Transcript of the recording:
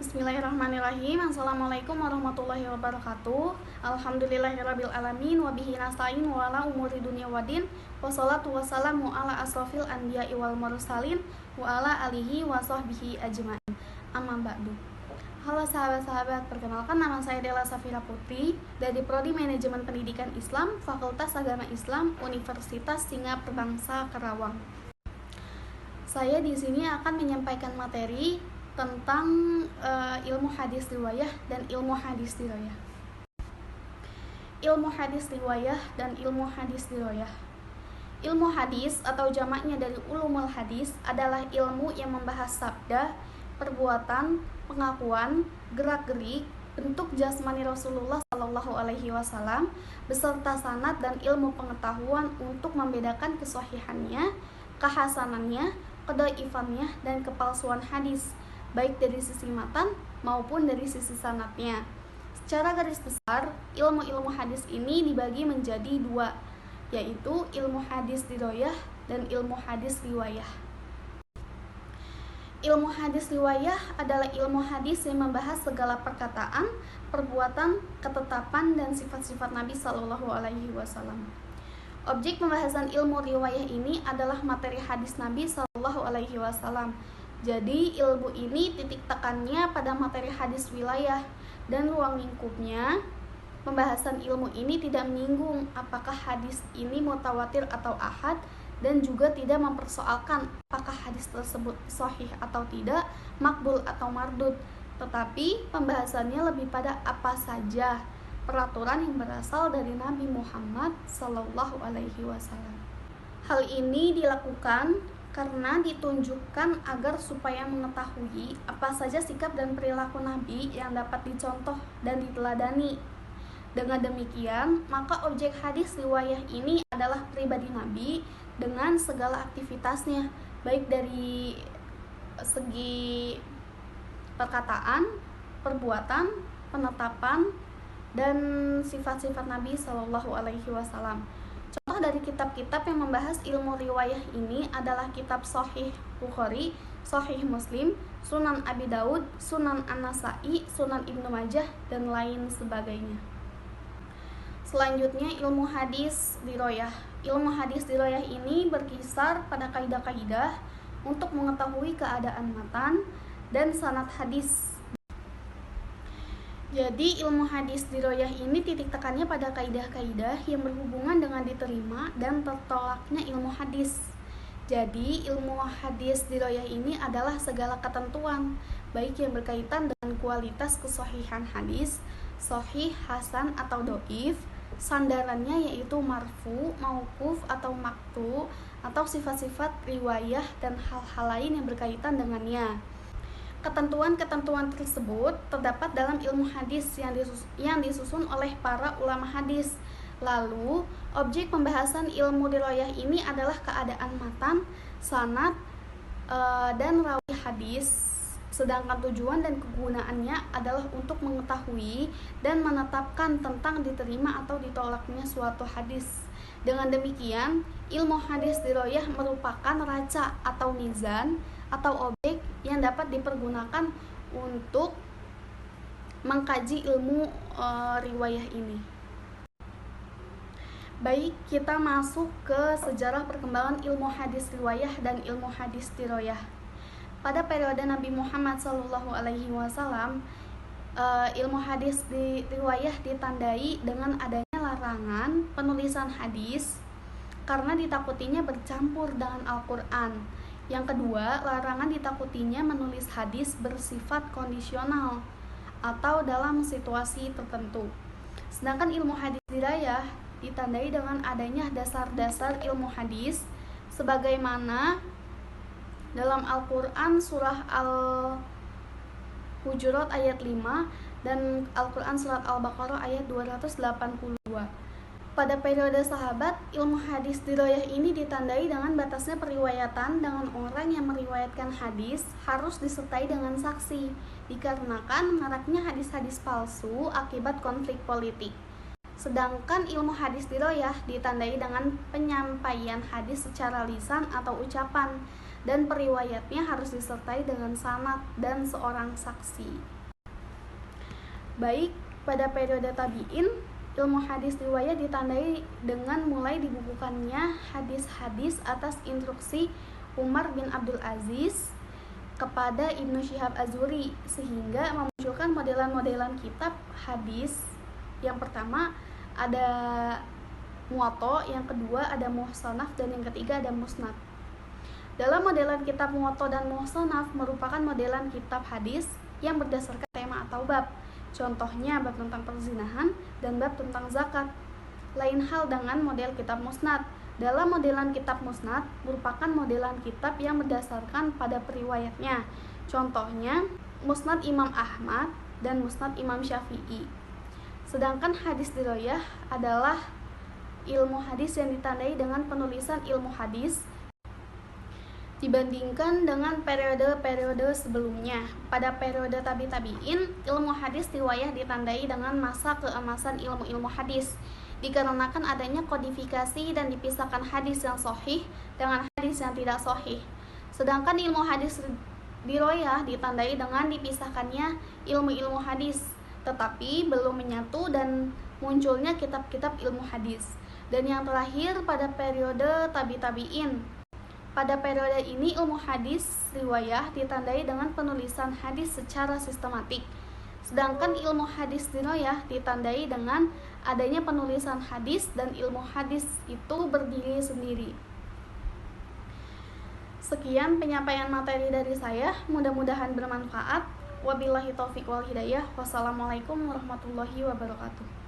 Bismillahirrahmanirrahim. Assalamualaikum warahmatullahi wabarakatuh. Alhamdulillahirabbil alamin wa bihi nasta'in wa ala umuri dunya waddin. Wassalatu wassalamu ala asrofil anbiya'i wal mursalin wa ala alihi wa sahbihi ajmain. Amma ba'du. Halo sahabat-sahabat, perkenalkan nama saya Della Safira Putri dari Prodi Manajemen Pendidikan Islam, Fakultas Agama Islam, Universitas Singap Bangsa Karawang. Saya di sini akan menyampaikan materi tentang ilmu hadis riwayah dan ilmu hadis riwayah. Ilmu hadis riwayah dan ilmu hadis riwayah. Ilmu hadis atau jamaknya dari ulumul hadis adalah ilmu yang membahas sabda, perbuatan, pengakuan, gerak-gerik, bentuk jasmani Rasulullah Shallallahu Alaihi Wasallam beserta sanad dan ilmu pengetahuan untuk membedakan kesahihannya, kehasanannya, kedhaifannya dan kepalsuan hadis, baik dari sisi matan maupun dari sisi sanadnya. Secara garis besar, ilmu-ilmu hadis ini dibagi menjadi dua, yaitu ilmu hadis riwayah dan ilmu hadis riwayah. Ilmu hadis riwayah adalah ilmu hadis yang membahas segala perkataan, perbuatan, ketetapan, dan sifat-sifat Nabi Shallallahu Alaihi Wasallam. Objek pembahasan ilmu riwayah ini adalah materi hadis Nabi Shallallahu Alaihi Wasallam. Jadi ilmu ini titik tekannya pada materi hadis wilayah dan ruang lingkupnya. Pembahasan ilmu ini tidak menyinggung apakah hadis ini mutawatir atau ahad dan juga tidak mempersoalkan apakah hadis tersebut sahih atau tidak, makbul atau mardud. Tetapi pembahasannya lebih pada apa saja peraturan yang berasal dari Nabi Muhammad Sallallahu Alaihi Wasallam. Hal ini dilakukan karena ditunjukkan agar supaya mengetahui apa saja sikap dan perilaku Nabi yang dapat dicontoh dan diteladani. Dengan demikian, maka objek hadis riwayah ini adalah pribadi Nabi dengan segala aktivitasnya, baik dari segi perkataan, perbuatan, penetapan, dan sifat-sifat Nabi Shallallahu Alaihi Wasallam. Contoh dari kitab-kitab yang membahas ilmu riwayah ini adalah kitab Sahih Bukhari, Sahih Muslim, Sunan Abi Daud, Sunan An-Nasai, Sunan Ibnu Majah, dan lain sebagainya. Selanjutnya ilmu hadis riwayah. Ilmu hadis riwayah ini berkisar pada kaidah-kaidah untuk mengetahui keadaan matan dan sanad hadis. Jadi ilmu hadis riwayah ini titik tekannya pada kaidah-kaidah yang berhubungan dengan diterima dan tertolaknya ilmu hadis. Jadi ilmu hadis riwayah ini adalah segala ketentuan, baik yang berkaitan dengan kualitas kesahihan hadis, sahih, hasan atau doif, sandarannya yaitu marfu, mauquf atau maqtu, atau sifat-sifat riwayah dan hal-hal lain yang berkaitan dengannya. Ketentuan-ketentuan tersebut terdapat dalam ilmu hadis yang disusun oleh para ulama hadis. Lalu, objek pembahasan ilmu riwayah ini adalah keadaan matan, sanad, dan rawi hadis. Sedangkan tujuan dan kegunaannya adalah untuk mengetahui dan menetapkan tentang diterima atau ditolaknya suatu hadis. Dengan demikian, ilmu hadis riwayah merupakan raca atau mizan atau objek yang dapat dipergunakan untuk mengkaji ilmu riwayah ini. Baik, kita masuk ke sejarah perkembangan ilmu hadis riwayah dan ilmu hadis riwayah. Pada periode Nabi Muhammad SAW, ilmu hadis riwayah ditandai dengan adanya larangan penulisan hadis karena ditakutinya bercampur dengan Al-Quran. Yang kedua, larangan ditakutinya menulis hadis bersifat kondisional atau dalam situasi tertentu. Sedangkan ilmu hadis riwayah ditandai dengan adanya dasar-dasar ilmu hadis sebagaimana dalam Al-Quran surah Al-Hujurat ayat 5 dan Al-Quran surat Al-Baqarah ayat 282. Pada periode sahabat, ilmu hadis riwayah ini ditandai dengan batasnya periwayatan dengan orang yang meriwayatkan hadis harus disertai dengan saksi, dikarenakan maraknya hadis-hadis palsu akibat konflik politik. Sedangkan ilmu hadis riwayah ditandai dengan penyampaian hadis secara lisan atau ucapan, dan periwayatnya harus disertai dengan sanad dan seorang saksi. Baik, pada periode tabi'in, ilmu hadis riwayah ditandai dengan mulai dibukukannya hadis-hadis atas instruksi Umar bin Abdul Aziz kepada Ibnu Syihab Az-Zuhri, sehingga memunculkan modelan-modelan kitab hadis. Yang pertama ada Muwatta, yang kedua ada Muhsanaf, dan yang ketiga ada Musnad. Dalam modelan kitab Muwatta dan Muhsanaf merupakan modelan kitab hadis yang berdasarkan tema atau bab. Contohnya bab tentang perzinahan dan bab tentang zakat. Lain hal dengan model kitab Musnad. Dalam modelan kitab Musnad merupakan modelan kitab yang berdasarkan pada periwayatnya. Contohnya Musnad Imam Ahmad dan Musnad Imam Syafi'i. Sedangkan hadis riwayah adalah ilmu hadis yang ditandai dengan penulisan ilmu hadis dibandingkan dengan periode-periode sebelumnya. Pada periode tabi'in, ilmu hadis riwayah ditandai dengan masa keemasan ilmu-ilmu hadis, dikarenakan adanya kodifikasi dan dipisahkan hadis yang sahih dengan hadis yang tidak sahih. Sedangkan ilmu hadis riwayah ditandai dengan dipisahkannya ilmu-ilmu hadis, tetapi belum menyatu dan munculnya kitab-kitab ilmu hadis. Dan yang terakhir pada periode tabi'in. Pada periode ini ilmu hadis riwayah ditandai dengan penulisan hadis secara sistematik. Sedangkan ilmu hadis riwayah ditandai dengan adanya penulisan hadis dan ilmu hadis itu berdiri sendiri. Sekian penyampaian materi dari saya, mudah-mudahan bermanfaat. Wabillahi taufiq wal hidayah. Wassalamualaikum warahmatullahi wabarakatuh.